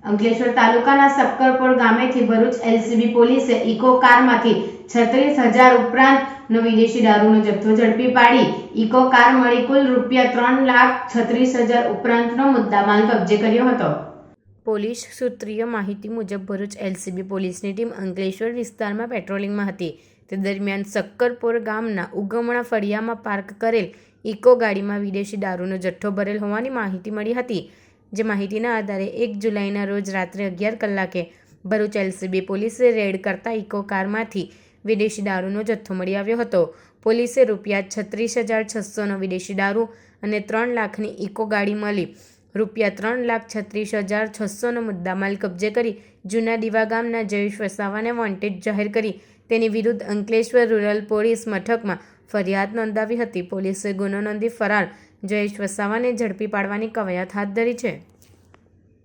અંકલેશ્વર તાલુકાના સક્કરપોર ગામેથી ભરૂચ એલસીબી પોલીસે ઇકો કારમાંથી 36,000 ઉપરાંતનો વિદેશી દારૂનો જથ્થો ઝડપી પાડી ઇકો કાર મળી કુલ ₹3,36,000 ઉપરાંતનો મુદ્દામાલ કબજે કર્યો હતો। પોલીસ સૂત્રીય માહિતી મુજબ ભરૂચ એલસીબી પોલીસની ટીમ અંકલેશ્વર વિસ્તારમાં પેટ્રોલિંગમાં હતી। તે દરમિયાન સક્કરપોર ગામના ઉગમણા ફળિયામાં પાર્ક કરેલ ઇકો ગાડીમાં વિદેશી દારૂનો જથ્થો ભરેલ હોવાની માહિતી મળી હતી। જે માહિતીના આધારે 1 જુલાઈના રોજ રાત્રે 11 કલાકે ભરૂચ એલસીબી પોલીસે રેડ કરતા ઇકો કારમાંથી વિદેશી દારૂનો જથ્થો મળી આવ્યો હતો। પોલીસે ₹36,600નો વિદેશી દારૂ અને 3 લાખની ઇકો ગાડી મળી ₹3,36,600નો મુદ્દામાલ કબજે કરી જૂના દીવા ગામના જયેશ વસાવાને વોન્ટેડ જાહેર કરી તેની વિરુદ્ધ અંકલેશ્વર રૂરલ પોલીસ મથકમાં ફરિયાદ નોંધાવી હતી। પોલીસે ગુનો નોંધી ફરાર જયેશ વસાવાને ઝડપી પાડવાની કવાયત હાથ ધરી છે।